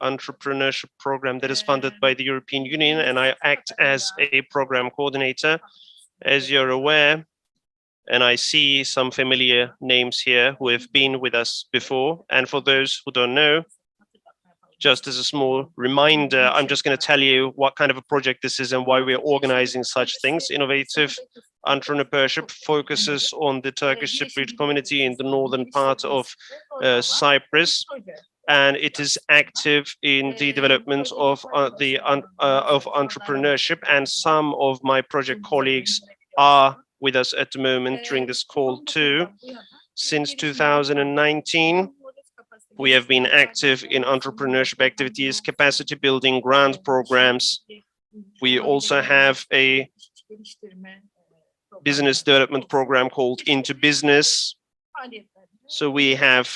Entrepreneurship program that is funded by the European Union, and I act as a program coordinator. As you're aware, and I see some familiar names here who have been with us before. And for those who don't know, just as a small reminder, I'm just going to tell you what kind of a project this is and why we're organizing such things. Innovative Entrepreneurship focuses on the Turkish Cypriot community in the northern part of Cyprus, and it is active in the development of entrepreneurship. And some of my project colleagues are with us at the moment during this call too. Since 2019, we have been active in entrepreneurship activities, capacity building, grant programs. We also have a business development program called Into Business. So we have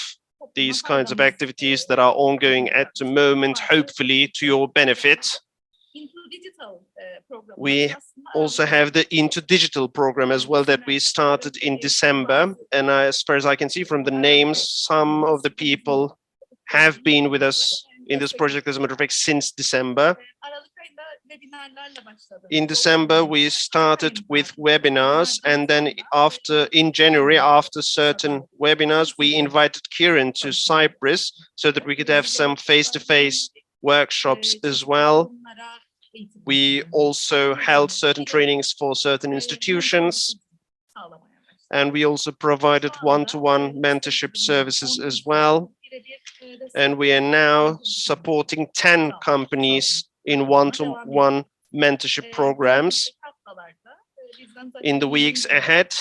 these kinds of activities that are ongoing at the moment, hopefully to your benefit. We also have the Into Digital program as well that we started in December. And as far as I can see from the names, some of the people have been with us in this project, as a matter of fact, since December. In December, we started with webinars, and then in January, after certain webinars, we invited Qiran to Cyprus so that we could have some face-to-face workshops as well. We also held certain trainings for certain institutions, and we also provided one-to-one mentorship services as well. And we are now supporting 10 companies in one-to-one mentorship programs. In the weeks ahead,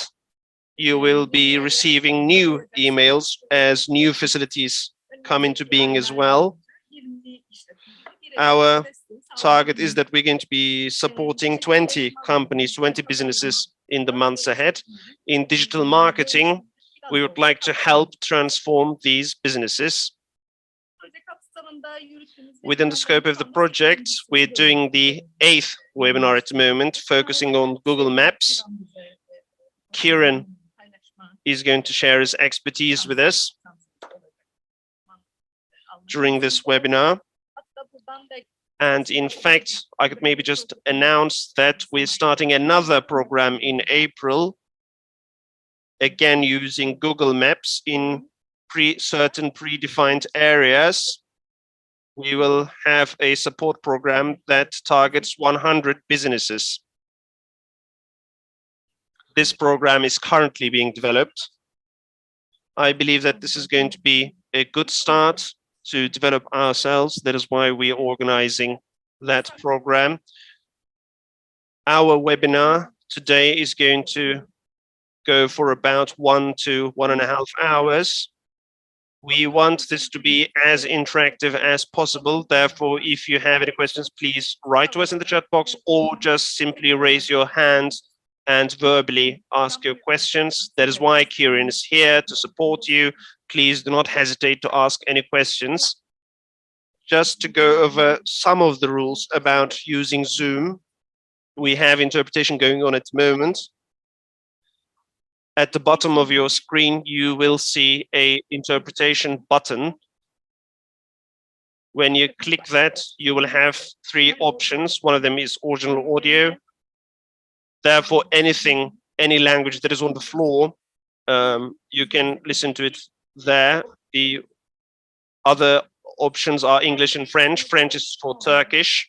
you will be receiving new emails as new facilities come into being as well. Our target is that we're going to be supporting 20 companies, 20 businesses in the months ahead. In digital marketing, we would like to help transform these businesses. Within the scope of the project, we're doing the 8th webinar at the moment, focusing on Google Maps. Qiran is going to share his expertise with us during this webinar. And in fact, I could maybe just announce that we're starting another program in April, again using Google Maps in certain predefined areas. We will have a support program that targets 100 businesses. This program is currently being developed. I believe that this is going to be a good start to develop ourselves. That is why we are organizing that program. Our webinar today is going to go for about 1 to 1.5 hours. We want this to be as interactive as possible. Therefore, if you have any questions, please write to us in the chat box or just simply raise your hand and verbally ask your questions. That is why Qiran is here to support you. Please do not hesitate to ask any questions. Just to go over some of the rules about using Zoom, we have interpretation going on at the moment. At the bottom of your screen, you will see an interpretation button. When you click that, you will have 3 options. One of them is original audio. Therefore, any language that is on the floor, you can listen to it there. The other options are English and French. French is for Turkish.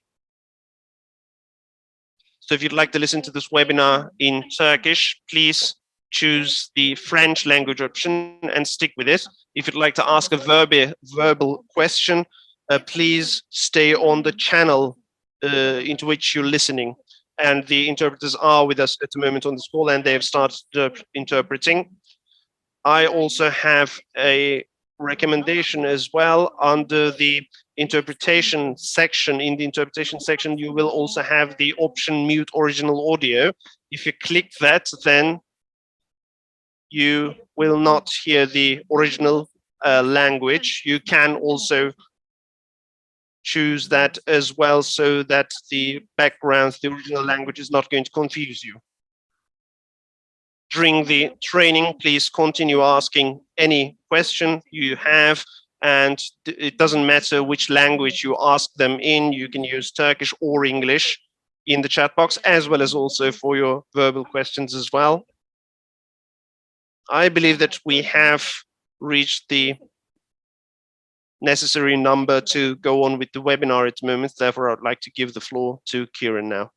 So if you'd like to listen to this webinar in Turkish, please choose the French language option and stick with it. If you'd like to ask a verbal question, please stay on the channel into which you're listening. And the interpreters are with us at the moment on this call, and they have started interpreting. I also have a recommendation as well under the interpretation section. In the interpretation section, you will also have the option mute original audio. If you click that, then you will not hear the original language. You can also choose that as well so that the background, the original language is not going to confuse you. During the training, please continue asking any question you have, and it doesn't matter which language you ask them in. You can use Turkish or English in the chat box, as well as also for your verbal questions as well. I believe that we have reached the necessary number to go on with the webinar at the moment. Therefore, I'd like to give the floor to Kieran now.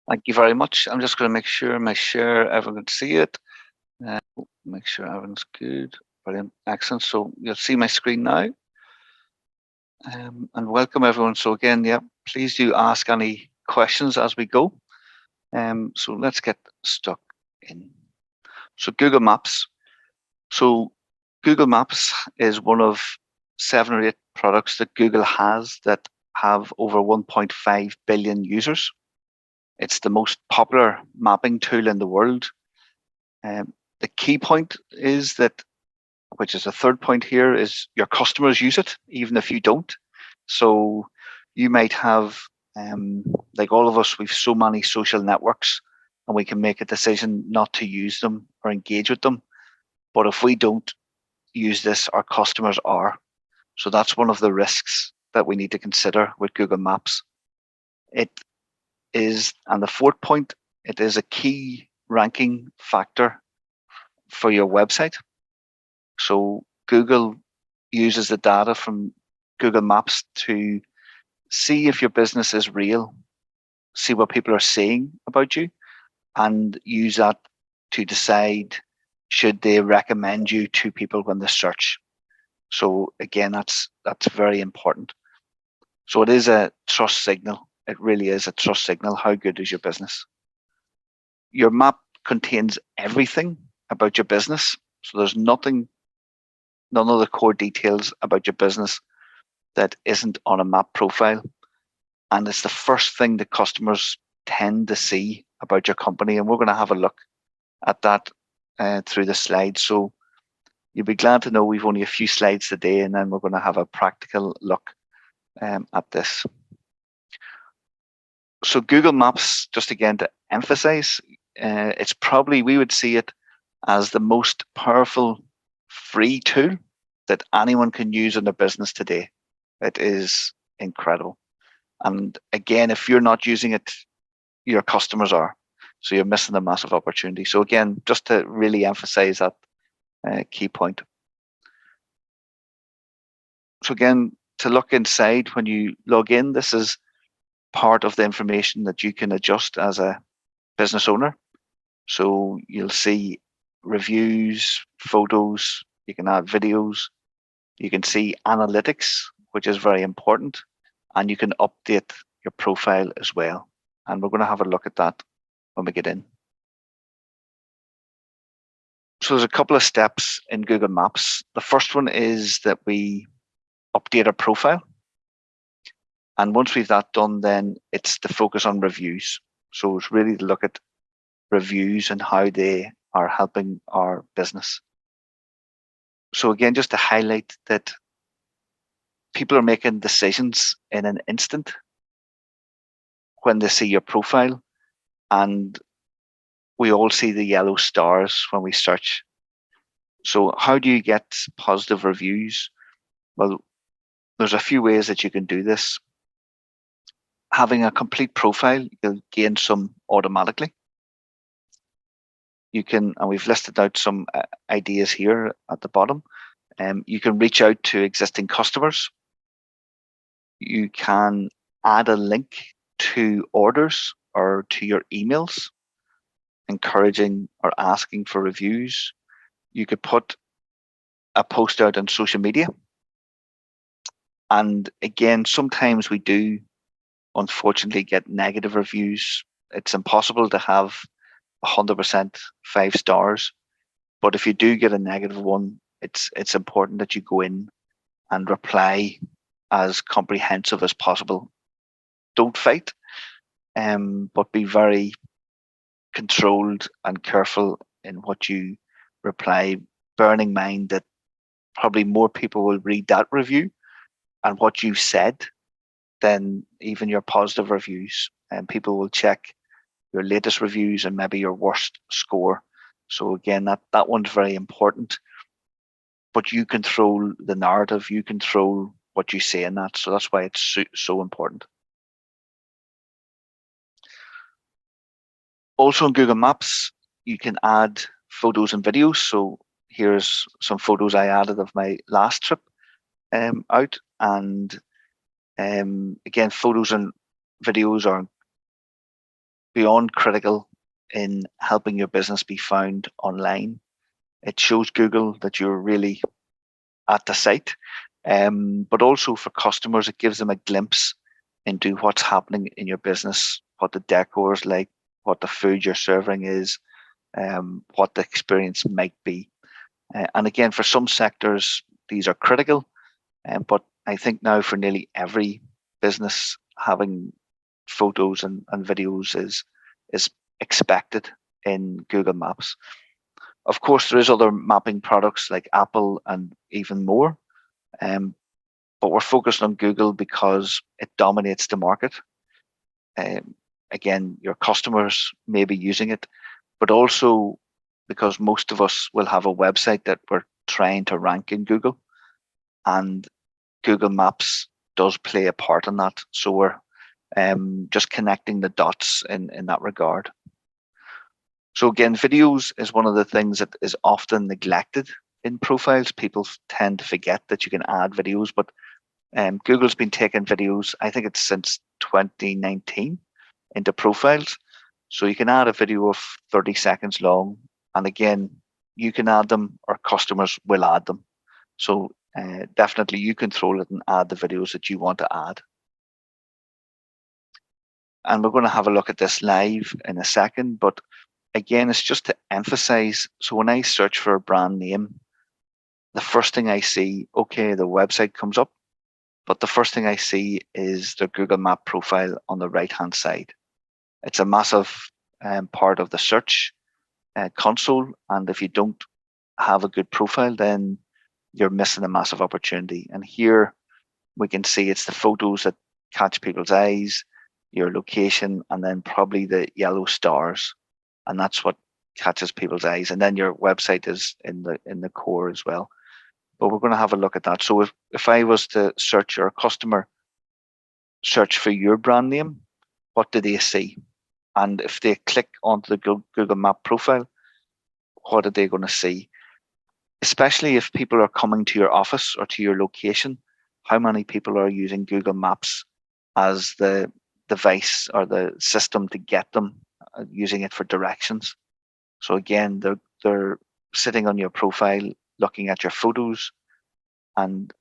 Thank you very much. I'm just going to make sure my share, everyone can see it. Make sure everyone's good. Brilliant. Excellent. So you'll see my screen now. And welcome everyone. So again, yeah, please do ask any questions as we go. So let's get stuck in. So Google Maps. So Google Maps is one of 7 or 8 products that Google has that have over 1.5 billion users. It's the most popular mapping tool in the world. The key point is that, which is a third point here, is your customers use it, even if you don't. So you might have, like all of us, we've so many social networks and we can make a decision not to use them or engage with them. But if we don't use this, our customers are. So that's one of the risks that we need to consider with Google Maps. It is, and the fourth point, it is a key ranking factor for your website. So Google uses the data from Google Maps to see if your business is real, see what people are saying about you, and use that to decide should they recommend you to people when they search. So again, that's very important. So it is a trust signal. It really is a trust signal. How good is your business? Your map contains everything about your business. So there's none of the core details about your business that isn't on a map profile. And it's the first thing that customers tend to see about your company. And we're going to have a look at that through the slides. So you'll be glad to know we've only a few slides today, and then we're going to have a practical look at this. So Google Maps, just again to emphasize, it's probably, we would see it as the most powerful free tool that anyone can use in their business today. It is incredible. And again, if you're not using it, your customers are. So you're missing a massive opportunity. So again, just to really emphasize that key point. So again, to look inside when you log in, this is part of the information that you can adjust as a business owner. So you'll see reviews, photos, you can add videos, you can see analytics, which is very important, and you can update your profile as well. And we're going to have a look at that when we get in. So there's a couple of steps in Google Maps. The first one is that we update our profile. And once we've that done, then it's to focus on reviews. So it's really to look at reviews and how they are helping our business. So again, just to highlight that people are making decisions in an instant when they see your profile, and we all see the yellow stars when we search. So how do you get positive reviews? Well, there's a few ways that you can do this. Having a complete profile, you'll gain some automatically. You can, and we've listed out some ideas here at the bottom. You can reach out to existing customers. You can add a link to orders or to your emails, encouraging or asking for reviews. You could put a post out on social media. And again, sometimes we do unfortunately get negative reviews. It's impossible to have 100% 5 stars, but if you do get a negative one, it's important that you go in and reply as comprehensive as possible. Don't fight, but be very controlled and careful in what you reply, bearing in mind that probably more people will read that review and what you said than even your positive reviews, and people will check your latest reviews and maybe your worst score. So again, that one's very important. but you control the narrative, you control what you say in that. So that's why it's so important. Also in Google Maps, you can add photos and videos. So here's some photos I added of my last trip out. And again, photos and videos are beyond critical in helping your business be found online. It shows Google that you're really at the site, but also for customers, it gives them a glimpse into what's happening in your business, what the decor is like, what the food you're serving is, what the experience might be. And again, for some sectors, these are critical, but I think now for nearly every business, having photos and videos is expected in Google Maps. Of course, there is other mapping products like Apple and even more, but we're focused on Google because it dominates the market. Again, your customers may be using it, but also because most of us will have a website that we're trying to rank in Google, and Google Maps does play a part in that. So we're just connecting the dots in that regard. So again, videos is one of the things that is often neglected in profiles. People tend to forget that you can add videos, but Google's been taking videos, I think it's since 2019, into profiles. So you can add a video of 30 seconds long. And again, you can add them or customers will add them. So definitely you control it and add the videos that you want to add. And we're going to have a look at this live in a second, but again, it's just to emphasize. So when I search for a brand name, the first thing I see, okay, the website comes up, but the first thing I see is the Google Map profile on the right-hand side. It's a massive part of the search console. And if you don't have a good profile, then you're missing a massive opportunity. And here we can see it's the photos that catch people's eyes, your location, and then probably the yellow stars. And that's what catches people's eyes. And then your website is in the core as well. But we're going to have a look at that. So if I was to search, or a customer search for your brand name, what do they see? And if they click onto the Google Map profile, what are they going to see? Especially if people are coming to your office or to your location, how many people are using Google Maps as the device or the system to get them, using it for directions? So again, they're sitting on your profile, looking at your photos, and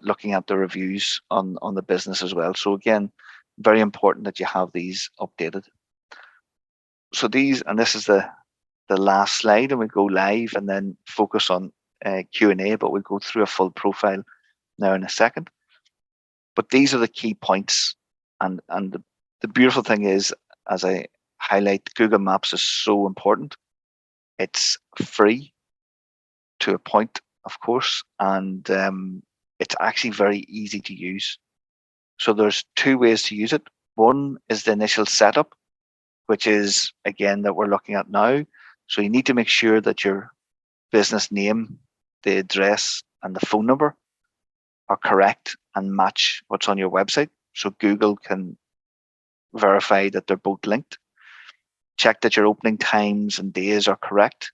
looking at the reviews on the business as well. So again, very important that you have these updated. So these, and this is the last slide, and we go live and then focus on Q&A, but we'll go through a full profile now in a second. But these are the key points. And the beautiful thing is, as I highlight, Google Maps is so important. It's free to a point, of course, and it's actually very easy to use. So there's two ways to use it. One is the initial setup, which is, again, that we're looking at now. So you need to make sure that your business name, the address, and the phone number are correct and match what's on your website, so Google can verify that they're both linked. Check that your opening times and days are correct.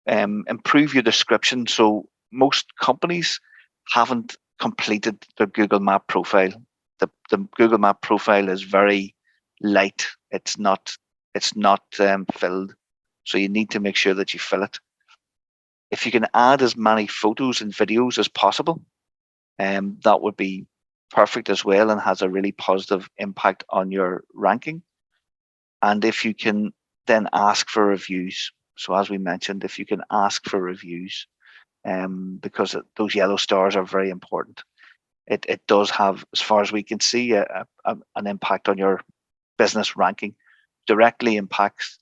Improve your description. So most companies haven't completed their Google Map profile. The Google Map profile is very light. It's not filled. So you need to make sure that you fill it. If you can add as many photos and videos as possible, that would be perfect as well, and has a really positive impact on your ranking. And if you can then ask for reviews. So as we mentioned, if you can ask for reviews, because those yellow stars are very important. It does have, as far as we can see, an impact on your business ranking. Directly impacts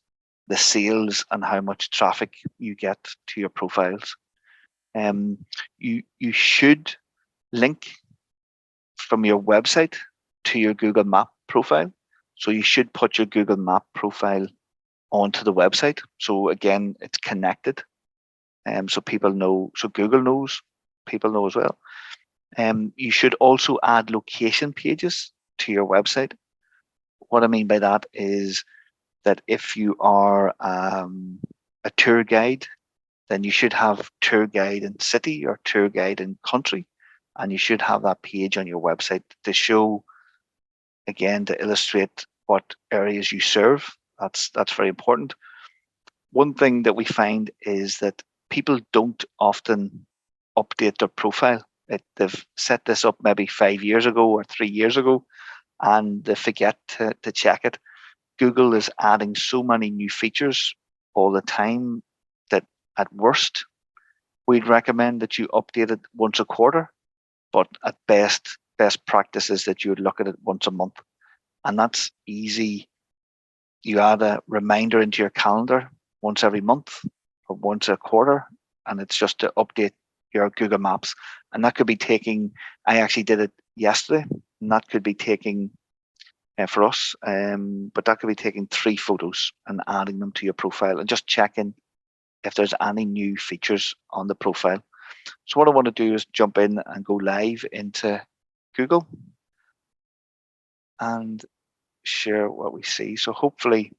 the sales and how much traffic you get to your profiles. You should link from your website to your Google Map profile. So you should put your Google Map profile onto the website. So again, it's connected. so people know, so Google knows, people know as well. You should also add location pages to your website. What I mean by that is that if you are a tour guide, then you should have tour guide in city or tour guide in country, and you should have that page on your website to show, again, to illustrate what areas you serve. That's very important. One thing that we find is that people don't often update their profile. They've set this up maybe 5 years ago or 3 years ago, and they forget to check it. Google is adding so many new features all the time that at worst, we'd recommend that you update it once a quarter, but at best practice is that you would look at it once a month. And that's easy. You add a reminder into your calendar once every month or once a quarter, and it's just to update your Google Maps. And that could be taking, I actually did it yesterday, and that could be taking for us, but that could be taking 3 photos and adding them to your profile and just checking if there's any new features on the profile. So what I want to do is jump in and go live into Google and share what we see. So hopefully,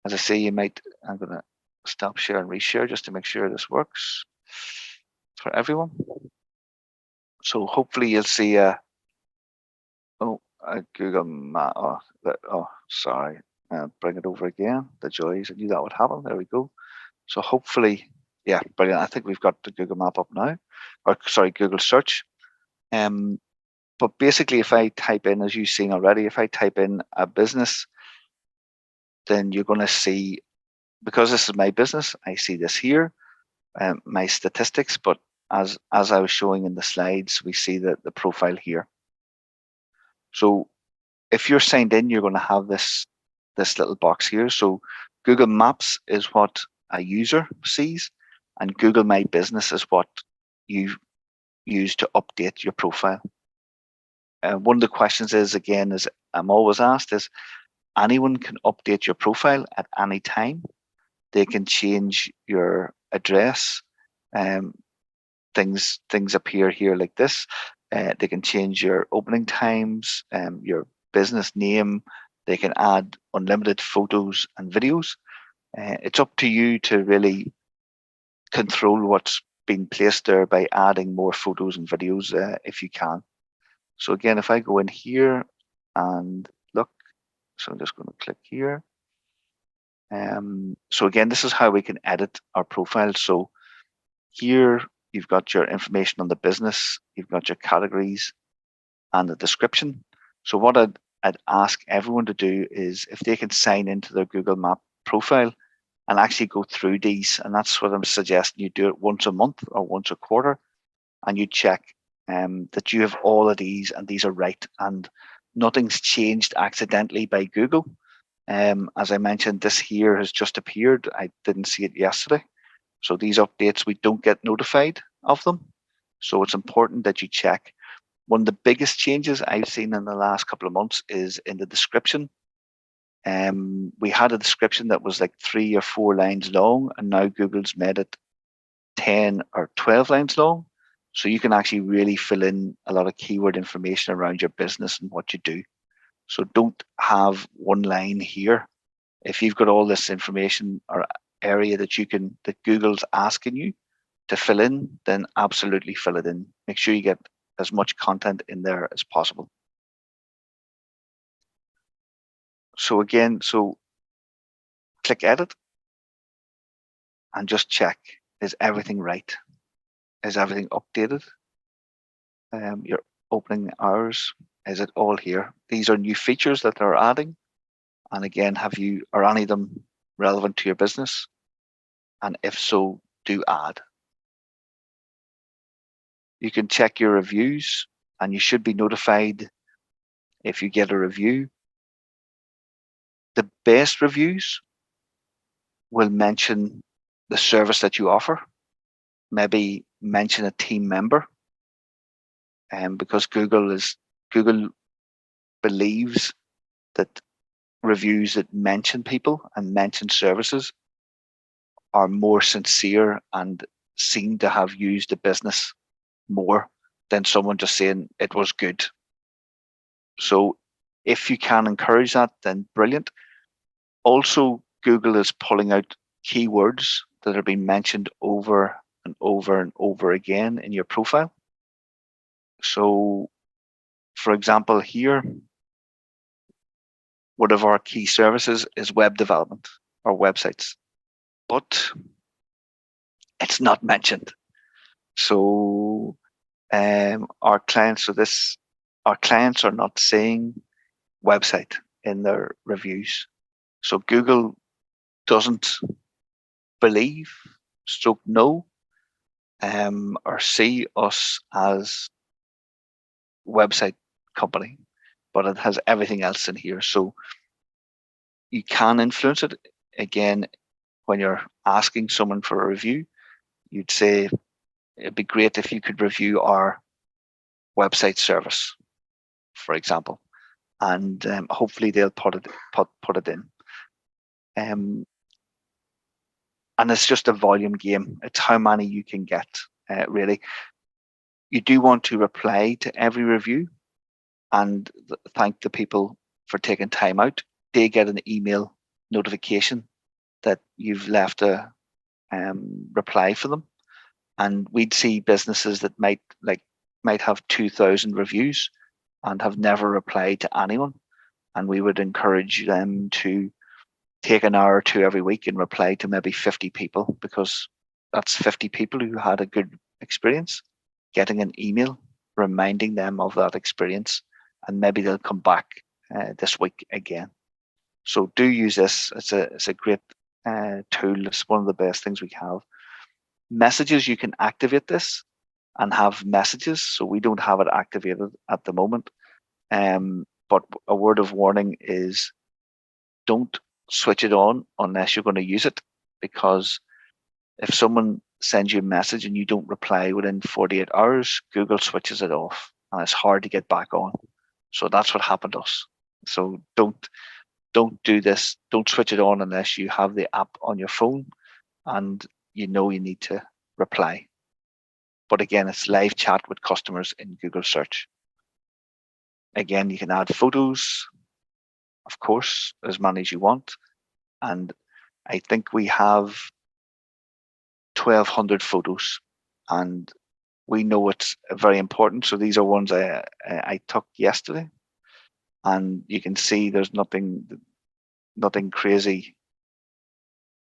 as I say, I'm going to stop share and reshare just to make sure this works for everyone. So hopefully you'll see a Google Map. Sorry. Bring it over again. The joys. I knew that would happen. There we go. So hopefully, yeah, brilliant. I think we've got the Google Map up now, or sorry, Google Search. But basically, if I type in, as you've seen already, if I type in a business, then you're going to see, because this is my business, I see this here, my statistics. But as I was showing in the slides, we see the profile here. So if you're signed in, you're going to have this little box here. So Google Maps is what a user sees, and Google My Business is what you use to update your profile. One of the questions is, again, as I'm always asked, is anyone can update your profile at any time. They can change your address. Things appear here like this. They can change your opening times, your business name. They can add unlimited photos and videos. It's up to you to really control what's been placed there by adding more photos and videos if you can. So again, if I go in here and look, so I'm just going to click here. So again, this is how we can edit our profile. So here you've got your information on the business, you've got your categories and the description. So what I'd ask everyone to do is, if they can sign into their Google Map profile and actually go through these, and that's what I'm suggesting you do it once a month or once a quarter, and you check that you have all of these and these are right and nothing's changed accidentally by Google. As I mentioned, this here has just appeared. I didn't see it yesterday. So these updates, we don't get notified of them. So it's important that you check. One of the biggest changes I've seen in the last couple of months is in the description. We had a description that was like 3 or 4 lines long, and now Google's made it 10 or 12 lines long. So you can actually really fill in a lot of keyword information around your business and what you do. So don't have one line here. If you've got all this information or area that Google's asking you to fill in, then absolutely fill it in. Make sure you get as much content in there as possible. So again, click edit and just check, is everything right? Is everything updated? Your opening hours, is it all here? These are new features that they're adding. And again, are any of them relevant to your business? And if so, do add. You can check your reviews, and you should be notified if you get a review. The best reviews will mention the service that you offer, maybe mention a team member, because Google believes that reviews that mention people and mention services are more sincere and seem to have used the business more than someone just saying it was good. So if you can encourage that, then brilliant. Also, Google is pulling out keywords that are being mentioned over and over and over again in your profile. So, for example, here, one of our key services is web development or websites, but it's not mentioned. So, our clients are not saying website in their reviews. So Google doesn't believe, know, or see us as website company, but it has everything else in here. So you can influence it. Again, when you're asking someone for a review, you'd say it'd be great if you could review our website service, for example, and hopefully they'll put it in. And it's just a volume game. It's how many you can get, really. You do want to reply to every review and thank the people for taking time out. They get an email notification that you've left a reply for them. And we'd see businesses that might have 2,000 reviews and have never replied to anyone. And we would encourage them to take an hour or two every week and reply to maybe 50 people, because that's 50 people who had a good experience, getting an email reminding them of that experience, and maybe they'll come back this week again. So do use this. It's a great tool. It's one of the best things we have. Messages, you can activate this and have messages. So we don't have it activated at the moment. But a word of warning is don't switch it on unless you're going to use it, because if someone sends you a message and you don't reply within 48 hours, Google switches it off and it's hard to get back on. So that's what happened to us. So don't do this. Don't switch it on unless you have the app on your phone and you know you need to reply. But again, it's live chat with customers in Google search. Again, you can add photos, of course, as many as you want. And I think we have 1,200 photos, and we know it's very important. So these are ones I took yesterday, and you can see there's nothing crazy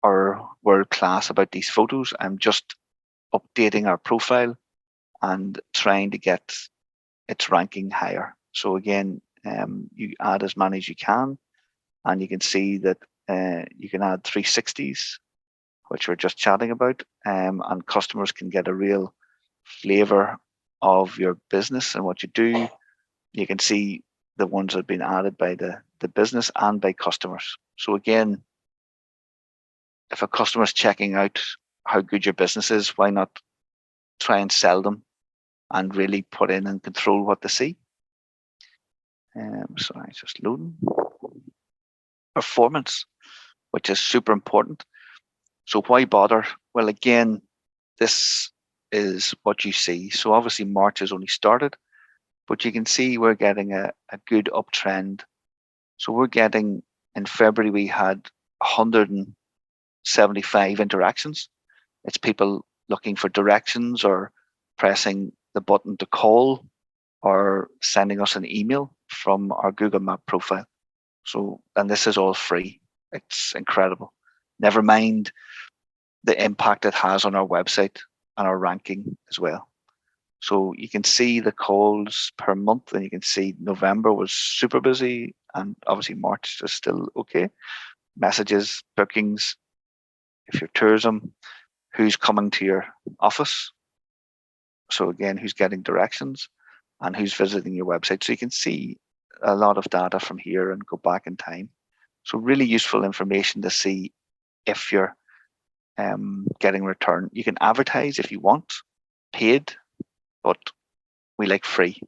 or world class about these photos. I'm just updating our profile and trying to get its ranking higher. So again, you add as many as you can, and you can see that you can add 360s, which we're just chatting about, and customers can get a real flavor of your business and what you do. You can see the ones that have been added by the business and by customers. So again, if a customer is checking out how good your business is, why not try and sell them and really put in and control what they see? Sorry, it's just loading. Performance, which is super important. So why bother? Well, again, this is what you see. So obviously March has only started, but you can see we're getting a good uptrend. So we're getting, in February, we had 175 interactions. It's people looking for directions or pressing the button to call or sending us an email from our Google Map profile. So, and this is all free. It's incredible. Never mind the impact it has on our website and our ranking as well. So you can see the calls per month, and you can see November was super busy, and obviously March is still okay. Messages, bookings, if you're tourism, who's coming to your office. So again, who's getting directions and who's visiting your website. So you can see a lot of data from here and go back in time. So really useful information to see if you're getting return. You can advertise if you want, paid, but we like free,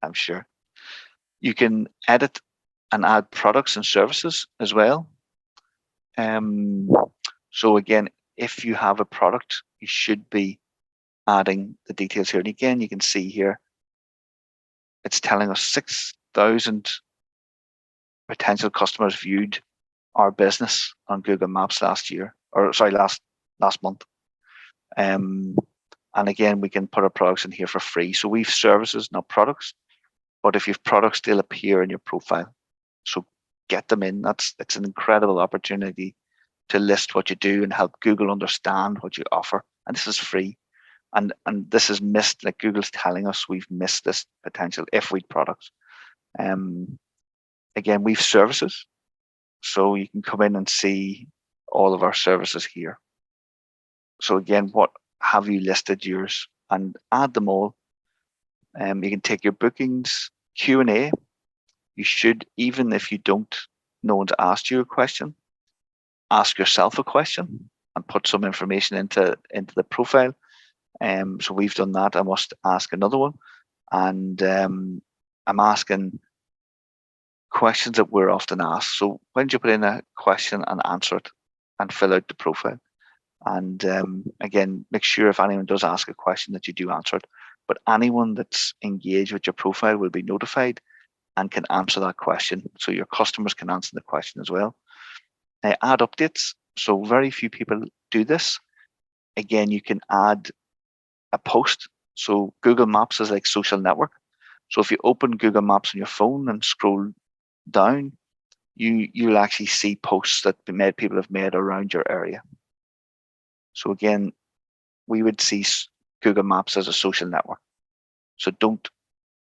I'm sure. You can edit and add products and services as well. So again, if you have a product, you should be adding the details here. And again, you can see here, it's telling us 6,000 potential customers viewed our business on Google Maps last month. And again, we can put our products in here for free. So we've services, not products. But if you've products, they'll appear in your profile. So get them in. It's an incredible opportunity to list what you do and help Google understand what you offer. And this is free. And this is missed, like Google's telling us we've missed this potential if we products. Again, we've services. So you can come in and see all of our services here. So again, what have you listed yours and add them all. You can take your bookings, Q&A. You should, even if you don't, no one's asked you a question, ask yourself a question and put some information into the profile. So we've done that. I must ask another one. And I'm asking questions that we're often asked. So when do you put in a question and answer it and fill out the profile? And again, make sure if anyone does ask a question that you do answer it. But anyone that's engaged with your profile will be notified and can answer that question. So your customers can answer the question as well. Add updates. So very few people do this. Again, you can add a post. So Google Maps is like social network. So if you open Google Maps on your phone and scroll down, you'll actually see posts that people have made around your area. So again, we would see Google Maps as a social network. So don't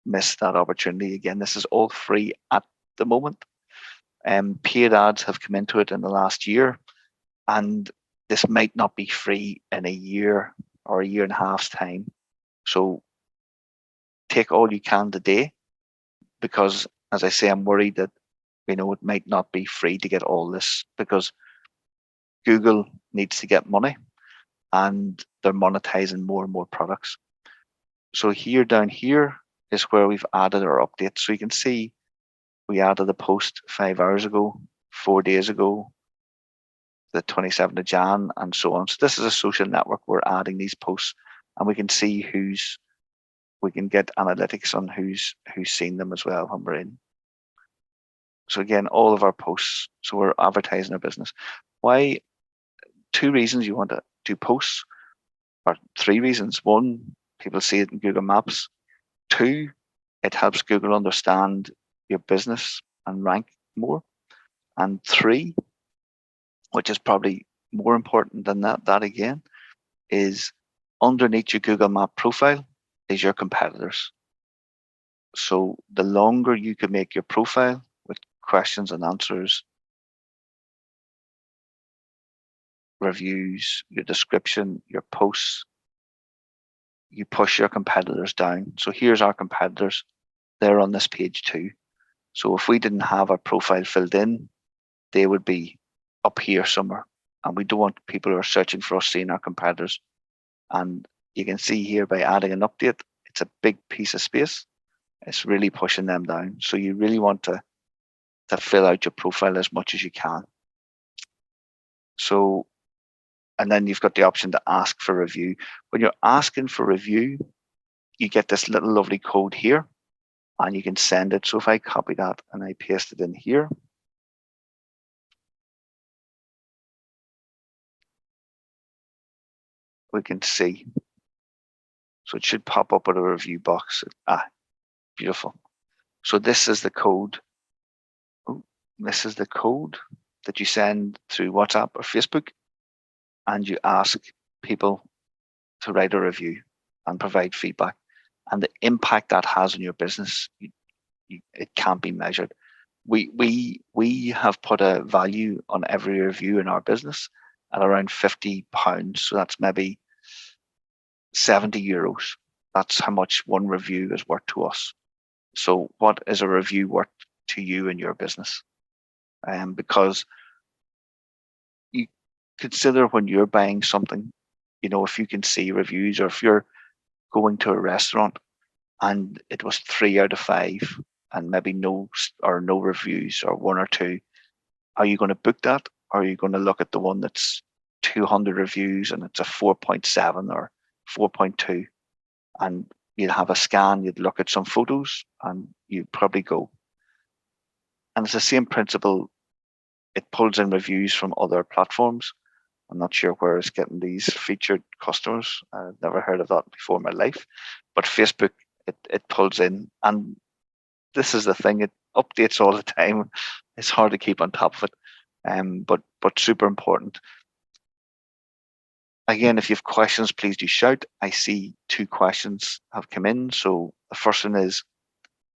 miss that opportunity. Again, this is all free at the moment. Paid ads have come into it in the last year, and this might not be free in a year or a year and a half's time. So take all you can today, because as I say, I'm worried that it might not be free to get all this, because Google needs to get money and they're monetizing more and more products. So here, down here is where we've added our updates. So you can see we added a post 5 hours ago, 4 days ago, the 27th of Jan, and so on. So this is a social network. We're adding these posts and we can see we can get analytics on who's seen them as well when we're in. So again, all of our posts, so we're advertising our business. Why? 2 reasons you want to do posts, or 3 reasons. 1, people see it in Google Maps. 2, it helps Google understand your business and rank more. And 3, which is probably more important than that again, is underneath your Google Map profile is your competitors. So the longer you can make your profile with questions and answers, reviews, your description, your posts, you push your competitors down. So here's our competitors. They're on this page too. So if we didn't have our profile filled in, they would be up here somewhere. And we don't want people who are searching for us seeing our competitors. And you can see here by adding an update, it's a big piece of space. It's really pushing them down. So you really want to fill out your profile as much as you can. So, and then you've got the option to ask for review. When you're asking for review, you get this little lovely code here and you can send it. So if I copy that and I paste it in here, we can see. So it should pop up with a review box. Beautiful. So this is the code. This is the code that you send through WhatsApp or Facebook, and you ask people to write a review and provide feedback. And the impact that has on your business, it can't be measured. We have put a value on every review in our business at around £50. So that's maybe €70. That's how much one review is worth to us. So what is a review worth to you in your business? Because you consider when you're buying something, if you can see reviews, or if you're going to a restaurant and it was 3 out of 5 and maybe no reviews or 1 or 2, are you going to book that? Or are you going to look at the one that's 200 reviews and it's a 4.7 or 4.2, and you'd have a scan, you'd look at some photos, and you'd probably go. And it's the same principle. It pulls in reviews from other platforms. I'm not sure where it's getting these featured customers. I've never heard of that before in my life. But Facebook, it pulls in, and this is the thing, it updates all the time. It's hard to keep on top of it, but super important. Again, if you have questions, please do shout. I see 2 questions have come in. So the first one is,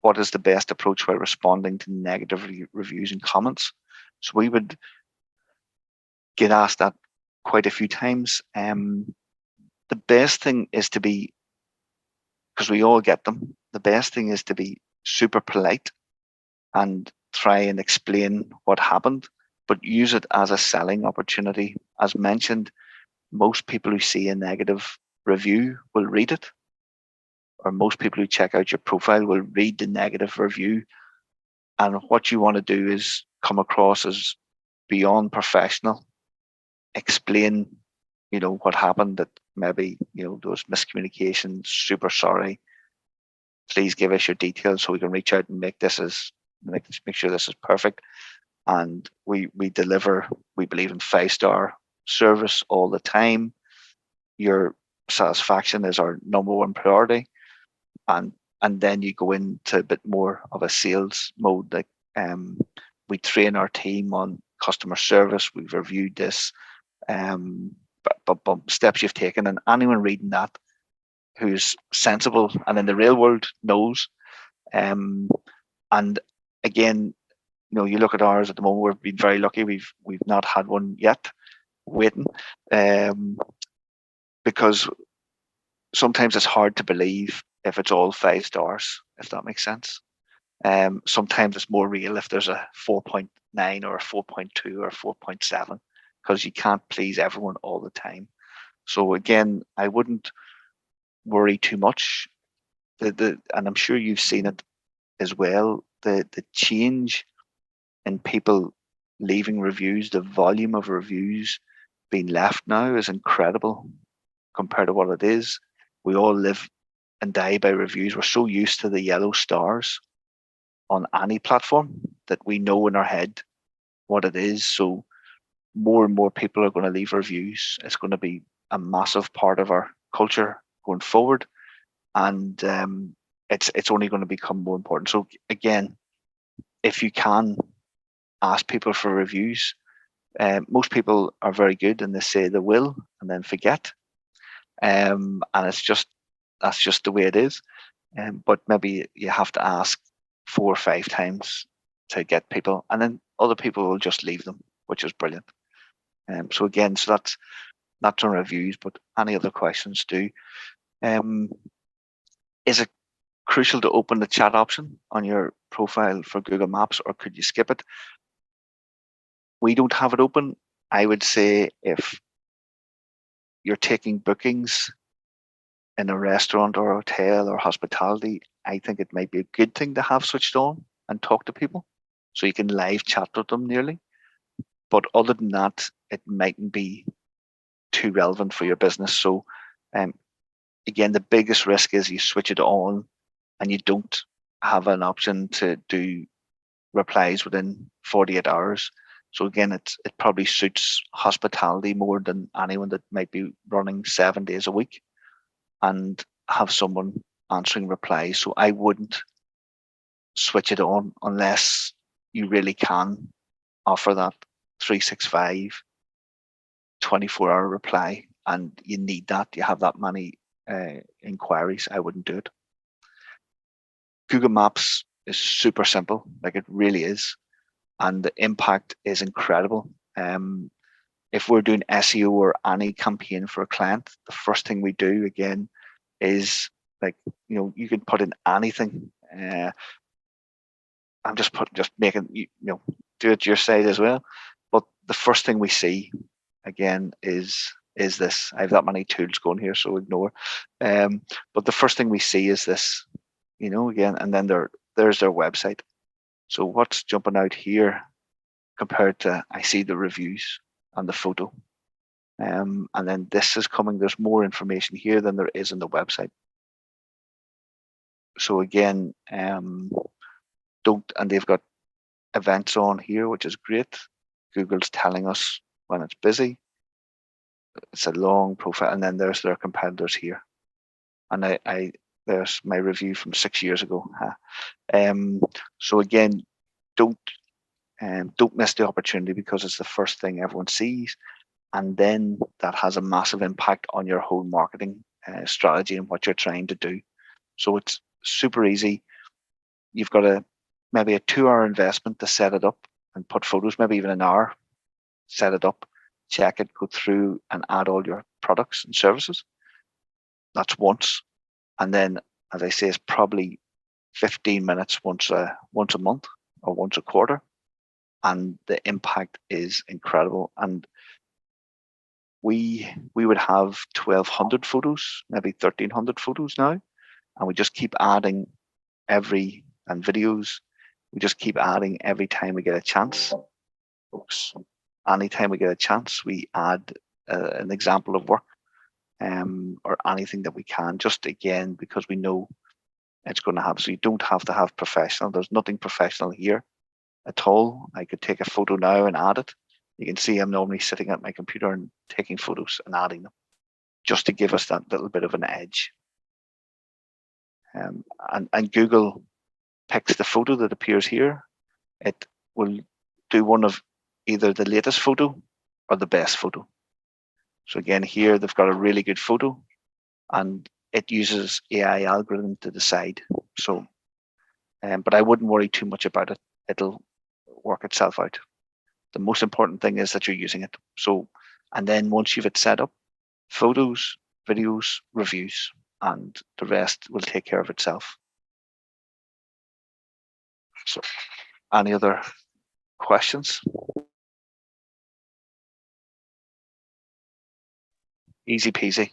what is the best approach while responding to negative reviews and comments? So we would get asked that quite a few times. The best thing is to be, because we all get them, the best thing is to be super polite and try and explain what happened, but use it as a selling opportunity. As mentioned, most people who see a negative review will read it, or most people who check out your profile will read the negative review. And what you want to do is come across as beyond professional, explain, what happened, that maybe, there was miscommunication, super sorry. Please give us your details so we can reach out and make sure this is perfect. And we deliver, we believe in 5-star service all the time. Your satisfaction is our #1 priority. And then you go into a bit more of a sales mode. Like, we train our team on customer service. We've reviewed this, steps you've taken, and anyone reading that who's sensible and in the real world knows. And again, you look at ours at the moment. We've been very lucky. We've not had one yet, waiting, because sometimes it's hard to believe if it's all 5 stars, if that makes sense. Sometimes it's more real if there's a 4.9 or a 4.2 or a 4.7, because you can't please everyone all the time. So again, I wouldn't worry too much. And I'm sure you've seen it as well. The change in people leaving reviews, the volume of reviews being left now is incredible compared to what it is. We all live and die by reviews. We're so used to the yellow stars on any platform that we know in our head what it is. So more and more people are going to leave reviews. It's going to be a massive part of our culture going forward, and it's only going to become more important. So again, if you can ask people for reviews, most people are very good and they say they will and then forget, and that's just the way it is. But maybe you have to ask 4 or 5 times to get people, and then other people will just leave them, which is brilliant. So again, so that's not on reviews, but any other questions do. Is it crucial to open the chat option on your profile for Google Maps, or could you skip it? We don't have it open. I would say if you're taking bookings in a restaurant or hotel or hospitality, I think it might be a good thing to have switched on and talk to people so you can live chat with them nearly. But other than that, it mightn't be too relevant for your business. So again, the biggest risk is you switch it on and you don't have an option to do replies within 48 hours. So again, it probably suits hospitality more than anyone that might be running 7 days a week and have someone answering replies. So I wouldn't switch it on unless you really can offer that 365 24-hour reply, and you need that. You have that many inquiries. I wouldn't do it. Google Maps is super simple, like it really is, and the impact is incredible. If we're doing SEO or any campaign for a client, the first thing we do again is, like, you can put in anything. I'm just making, do it your side as well. But the first thing we see again is this. I have that many tools going here, so ignore. But the first thing we see is this, again, and then there's their website. So what's jumping out here compared to, I see the reviews and the photo. And then this is coming. There's more information here than there is on the website. So again, and they've got events on here, which is great. Google's telling us when it's busy. It's a long profile, and then there's their competitors here. And there's my review from 6 years ago. So again, don't miss the opportunity, because it's the first thing everyone sees, and then that has a massive impact on your whole marketing strategy and what you're trying to do. So it's super easy. You've got maybe a 2-hour investment to set it up and put photos, maybe even an hour, set it up, check it, go through and add all your products and services. That's once. And then, as I say, it's probably 15 minutes once a month or once a quarter. And the impact is incredible. And we would have 1,200 photos, maybe 1,300 photos now. And we just keep adding and videos. We just keep adding every time we get a chance. Folks, anytime we get a chance, we add an example of work, or anything that we can, just again, because we know it's going to happen. So you don't have to have professional. There's nothing professional here at all. I could take a photo now and add it. You can see I'm normally sitting at my computer and taking photos and adding them, just to give us that little bit of an edge. And Google picks the photo that appears here. It will do one of either the latest photo or the best photo. So again, here they've got a really good photo, and it uses AI algorithm to decide. So, but I wouldn't worry too much about it. It'll work itself out. The most important thing is that you're using it. So, and then once you've it set up, photos, videos, reviews, and the rest will take care of itself. So, any other questions? Easy peasy.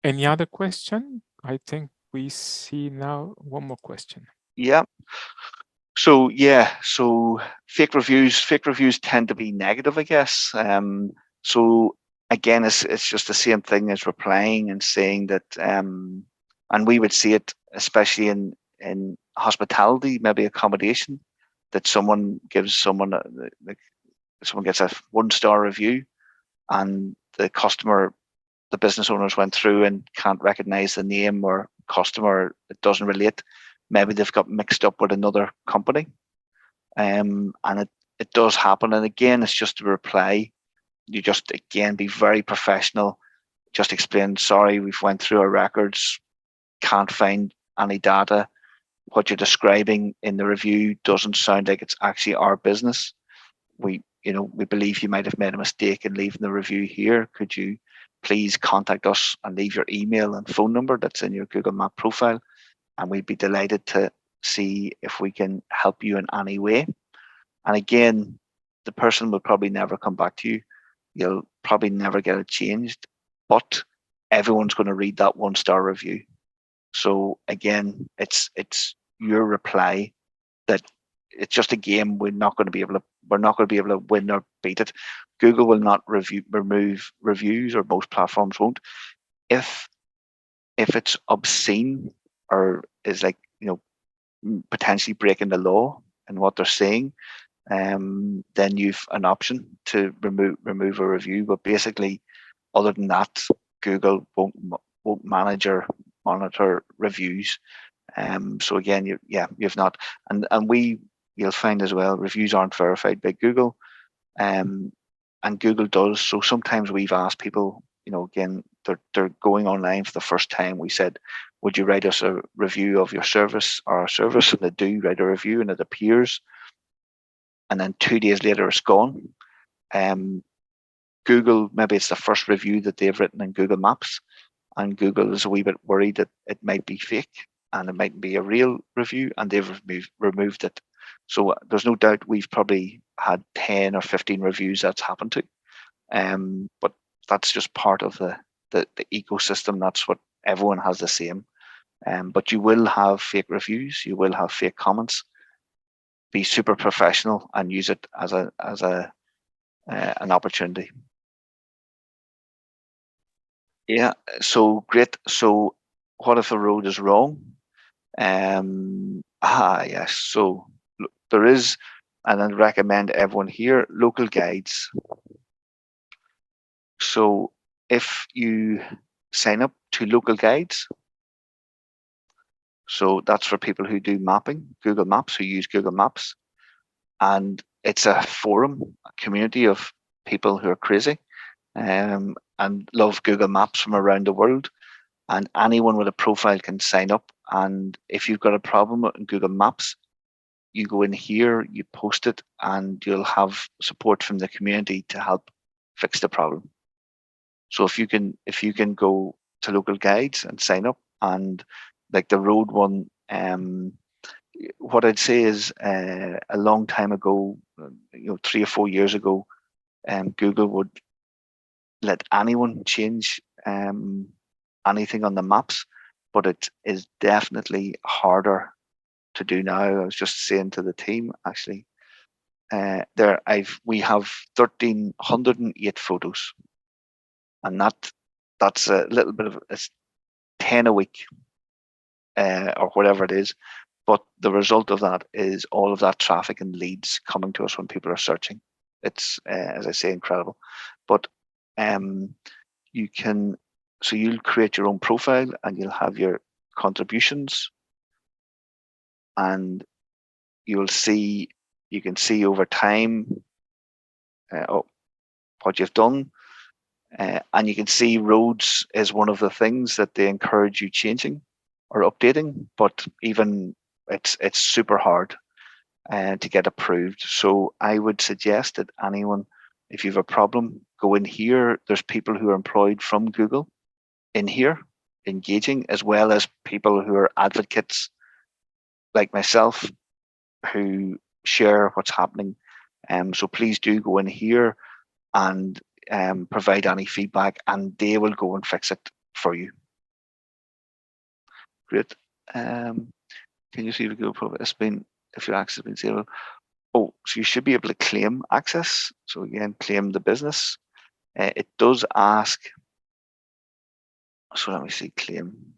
Any other question? I think we see now one more question. Yeah. So fake reviews tend to be negative, I guess. So again, it's just the same thing as replying and saying that, and we would see it especially in hospitality, maybe accommodation, that someone gets a 1-star review, and the business owners went through and can't recognize the name or customer, it doesn't relate. Maybe they've got mixed up with another company. And it does happen. And again, it's just a reply. You just, again, be very professional. Just explain, sorry, we've went through our records, can't find any data. What you're describing in the review doesn't sound like it's actually our business. We believe you might have made a mistake in leaving the review here. Could you please contact us and leave your email and phone number that's in your Google Map profile, and we'd be delighted to see if we can help you in any way. And again, the person will probably never come back to you. You'll probably never get it changed, but everyone's going to read that 1-star review. So again, it's your reply. That it's just a game. We're not going to be able to win or beat it. Google will not remove reviews, or most platforms won't. If it's obscene or is potentially breaking the law in what they're saying, then you've an option to remove a review. But basically, other than that, Google won't manage or monitor reviews. So again, you've not, and you'll find as well, reviews aren't verified by Google, and Google does. So sometimes we've asked people, again, they're going online for the first time. We said, would you write us a review of your service or our service? And they do write a review, and it appears. And then 2 days later, it's gone. Google, maybe it's the first review that they've written in Google Maps, and Google is a wee bit worried that it might be fake and it might be a real review, and they've removed it. So there's no doubt we've probably had 10 or 15 reviews that's happened to. But that's just part of the ecosystem. That's what everyone has the same. But you will have fake reviews, you will have fake comments. Be super professional and use it as an opportunity. Yeah, so great. So what if a road is wrong? Yes. So there is, and I'd recommend everyone here, local guides. So if you sign up to local guides, so that's for people who do mapping, Google Maps, who use Google Maps. And it's a forum, a community of people who are crazy and love Google Maps from around the world. And anyone with a profile can sign up. And if you've got a problem in Google Maps, you go in here, you post it, and you'll have support from the community to help fix the problem. So if you can go to local guides and sign up, and like the road one, what I'd say is a long time ago, 3 or 4 years ago, Google would let anyone change anything on the maps, but it is definitely harder to do now. I was just saying to the team, actually, we have 1,308 photos, and that's a little bit of, it's 10 a week or whatever it is. But the result of that is all of that traffic and leads coming to us when people are searching. It's, as I say, incredible. But you'll create your own profile and you'll have your contributions, and you can see over time what you've done. And you can see roads is one of the things that they encourage you changing or updating, but even it's super hard to get approved. So I would suggest that anyone, if you have a problem, go in here. There's people who are employed from Google in here engaging, as well as people who are advocates like myself who share what's happening. So please do go in here and provide any feedback, and they will go and fix it for you. Great. Can you see the Google profile? If your access has been disabled. Oh, so you should be able to claim access. So again, claim the business. It does ask. So let me see, claim.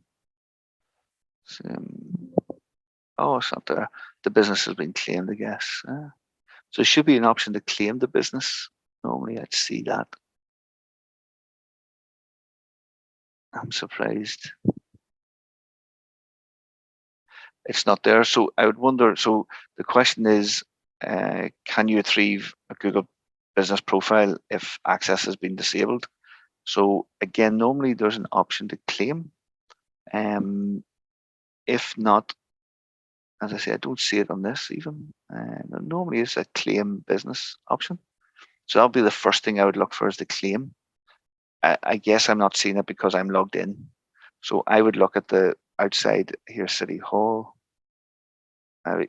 Oh, it's not there. The business has been claimed, I guess. So there should be an option to claim the business. Normally I'd see that. I'm surprised it's not there. So I would wonder, so the question is, can you retrieve a Google business profile if access has been disabled? So again, normally there's an option to claim. If not, as I say, I don't see it on this even. Normally it's a claim business option. So that'll be the first thing I would look for, is the claim. I guess I'm not seeing it because I'm logged in. So I would look at the outside here, City Hall.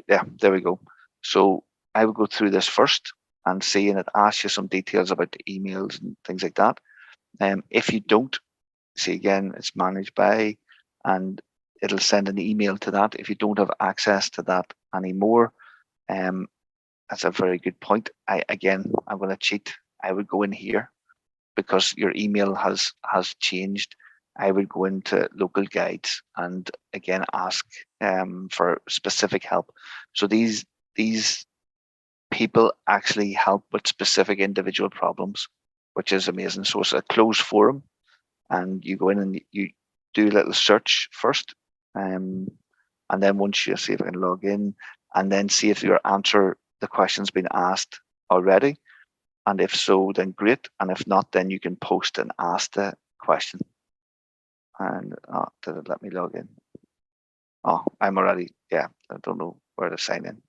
Yeah, there we go. So I would go through this first and see, and it asks you some details about the emails and things like that. If you don't, see again, it's managed by, and it'll send an email to that. If you don't have access to that anymore, that's a very good point. I'm going to cheat. I would go in here because your email has changed. I would go into local guides and again ask for specific help. So these people actually help with specific individual problems, which is amazing. So it's a closed forum, and you go in and you do a little search first, and then once you see if I can log in, and then see if your answer the question's been asked already, and if so, then great, and if not, then you can post and ask the question. And did it let me log in? Oh, I'm already, yeah, I don't know where to sign in.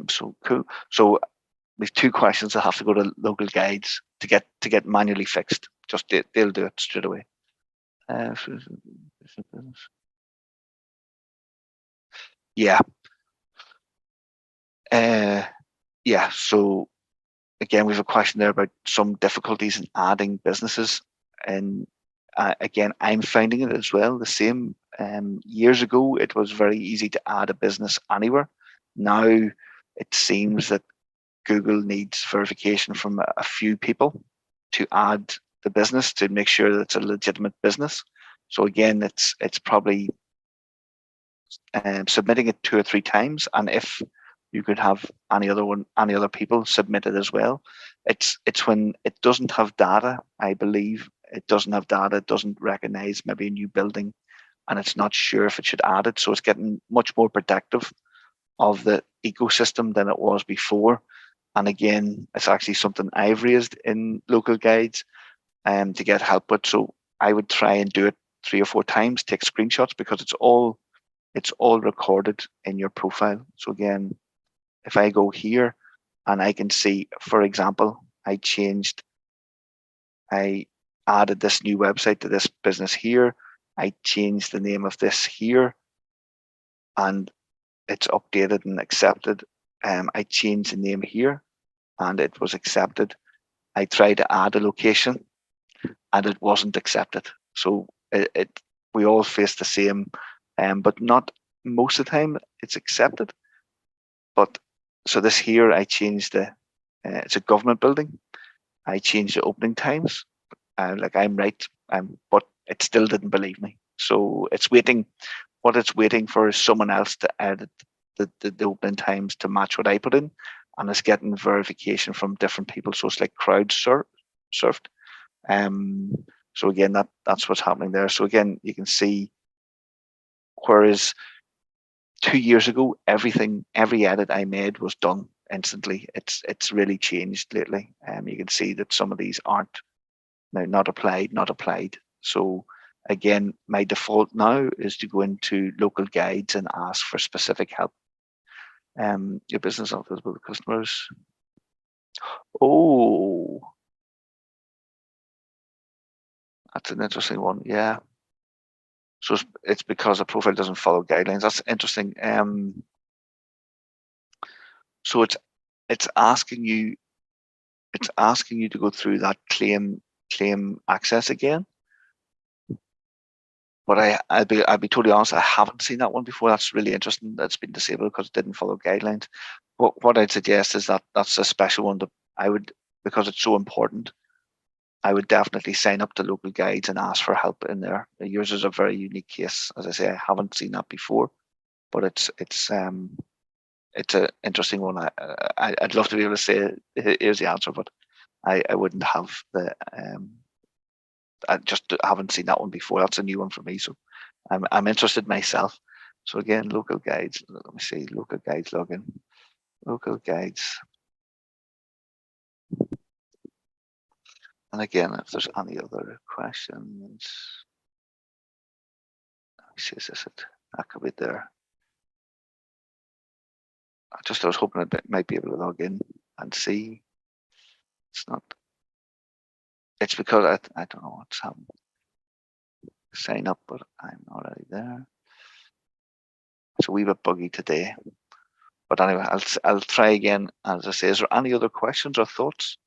So cool. So we've 2 questions I have to go to local guides to get manually fixed. Just they'll do it straight away. Yeah. Yeah. So again, we have a question there about some difficulties in adding businesses in again, I'm finding it as well the same. Years ago, it was very easy to add a business anywhere. Now it seems that Google needs verification from a few people to add the business to make sure that it's a legitimate business. So again, it's probably submitting it 2 or 3 times, and if you could have any other people submit it as well. It's when it doesn't have data. I believe it doesn't have data. It doesn't recognize maybe a new building, and it's not sure if it should add it. So it's getting much more protective of the ecosystem than it was before. And again, it's actually something I've raised in local guides to get help with. So I would try and do it 3 or 4 times, take screenshots, because it's all recorded in your profile. So again, if I go here and I can see, for example, I added this new website to this business here. I changed the name of this here, and it's updated and accepted. I changed the name here, and it was accepted. I tried to add a location, and it wasn't accepted. So we all face the same, but not most of the time it's accepted. But so this here, I changed it's a government building. I changed the opening times. Like I'm right, but it still didn't believe me. So it's waiting. What it's waiting for is someone else to edit the opening times to match what I put in, and it's getting verification from different people. So it's like crowdsourced. So again, that's what's happening there. So again, you can see, whereas 2 years ago, every edit I made was done instantly. It's really changed lately. You can see that some of these aren't now, not applied. So again, my default now is to go into local guides and ask for specific help. Your business offers with customers. Oh, that's an interesting one. Yeah. So it's because a profile doesn't follow guidelines. That's interesting. So it's asking you to go through that claim access again. But I'll be totally honest, I haven't seen that one before. That's really interesting. That's been disabled because it didn't follow guidelines. But what I'd suggest is that's a special one that I would, because it's so important, I would definitely sign up to local guides and ask for help in there. Yours is a very unique case. As I say, I haven't seen that before, but it's an interesting one. I'd love to be able to say here's the answer, but I wouldn't have the I just haven't seen that one before. That's a new one for me, so I'm interested myself. So again, local guides. Let me see, local guides login, local guides. And again, if there's any other questions, let me see, is this it? That could be there. I was hoping I might be able to log in and see. It's not. It's because I don't know what's happened. Sign up, but I'm already there. It's a wee bit buggy today. But anyway, I'll try again. As I say, is there any other questions or thoughts?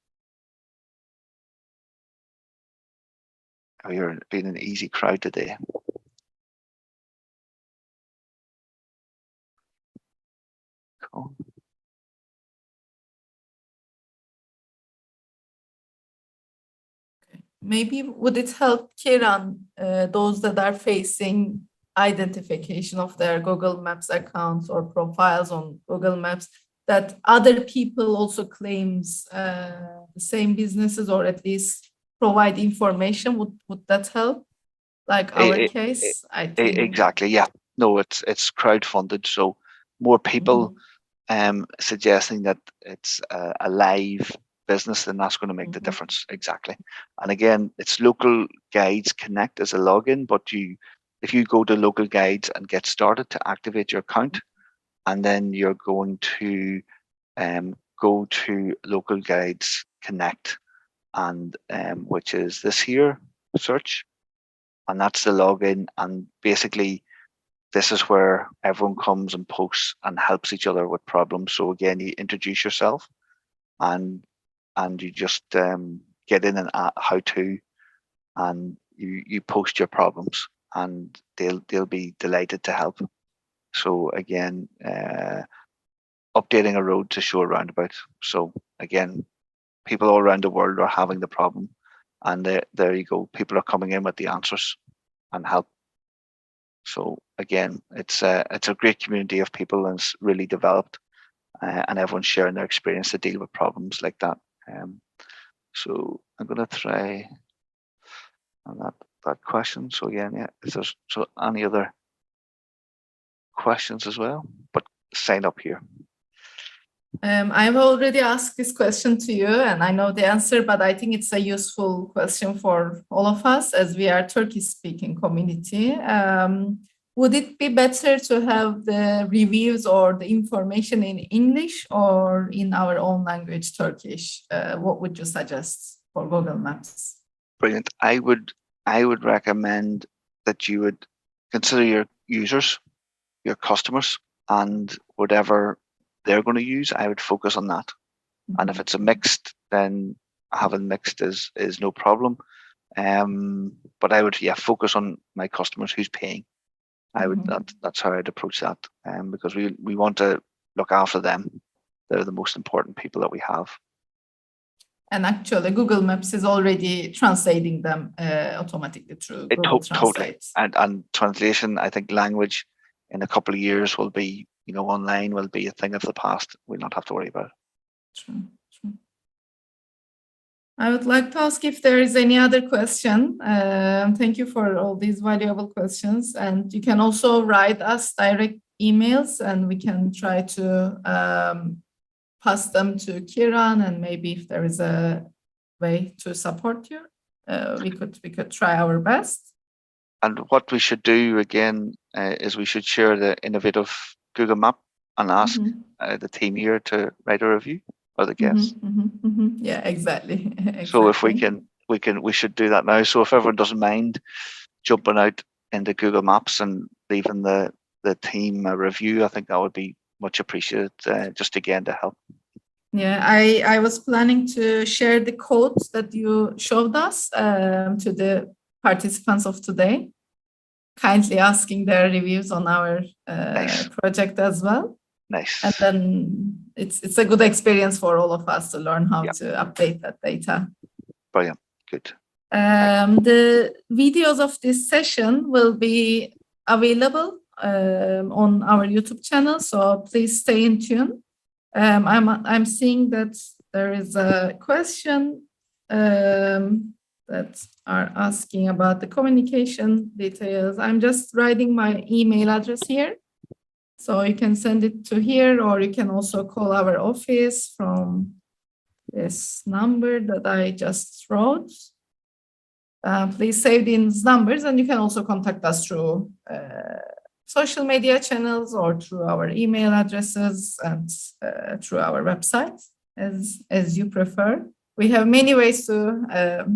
Oh, you're being an easy crowd today. Cool. Maybe would it help, Kiran, those that are facing identification of their Google Maps accounts or profiles on Google Maps, that other people also claims the same businesses, or at least provide information? Would that help? Like our case, I think. Exactly. Yeah. No, it's crowdfunded, so more people suggesting that it's a live business, then that's going to make the difference. Exactly. And again, it's local guides connect as a login, but if you go to local guides and get started to activate your account, and then you're going to go to local guides connect, and which is this here, search, and that's the login. And basically this is where everyone comes and posts and helps each other with problems. So again, you introduce yourself and you just get in and how to, and you post your problems, and they'll be delighted to help. So again, updating a road to show a roundabout. So again, people all around the world are having the problem, and there you go. People are coming in with the answers and help. So again, it's a great community of people, and it's really developed, and everyone's sharing their experience to deal with problems like that. So I'm going to try on that question. So again, yeah, is there any other questions as well? But sign up here. I've already asked this question to you, and I know the answer, but I think it's a useful question for all of us, as we are Turkish-speaking community. Would it be better to have the reviews or the information in English or in our own language, Turkish? What would you suggest for Google Maps? Brilliant. I would recommend that you would consider your users, your customers, and whatever they're going to use, I would focus on that. And if it's a mixed, then having mixed is no problem. But I would focus on my customers who's paying. I would that's how I'd approach that. Because we want to look after them. They're the most important people that we have. And actually, Google Maps is already translating them automatically through Google Translate. Totally. And translation, I think language in a couple of years will be, online will be a thing of the past. We'll not have to worry about it. True. I would like to ask if there is any other question. Thank you for all these valuable questions. And you can also write us direct emails, and we can try to pass them to Kieran, and maybe if there is a way to support you, we could try our best. And what we should do again is we should share the innovative Google Map and ask the team here to write a review, or the guests. Yeah, exactly. So if we should do that now. So if everyone doesn't mind jumping out into Google Maps and leaving the team a review, I think that would be much appreciated, just again to help. Yeah, I was planning to share the codes that you showed us to the participants of today, kindly asking their reviews on our project as well. Nice. And then it's a good experience for all of us to learn how to update that data. Brilliant. Good. The videos of this session will be available on our YouTube channel, so please stay in tune. I'm seeing that there is a question that are asking about the communication details. I'm just writing my email address here, so you can send it to here, or you can also call our office from this number that I just wrote. Please save these numbers, and you can also contact us through social media channels or through our email addresses and through our website, as you prefer. We have many ways to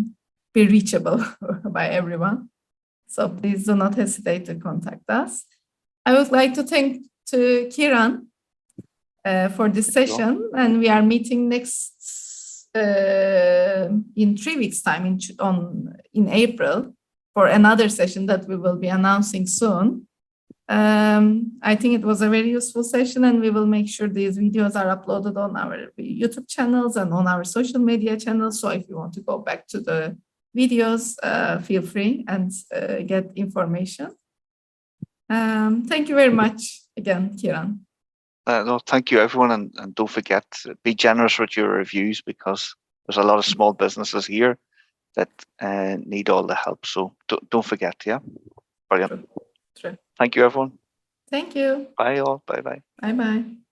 be reachable by everyone. So please do not hesitate to contact us. I would like to thank to Kieran for this session, and we are meeting next in 3 weeks' time in April for another session that we will be announcing soon. I think it was a very useful session, and we will make sure these videos are uploaded on our YouTube channels and on our social media channels. So if you want to go back to the videos, feel free and get information. Thank you very much again, Kieran. No, thank you, everyone, and don't forget, be generous with your reviews, because there's a lot of small businesses here that need all the help. So don't forget, yeah? Brilliant. True. Thank you, everyone. Thank you. Bye, all. Bye-bye. Bye-bye.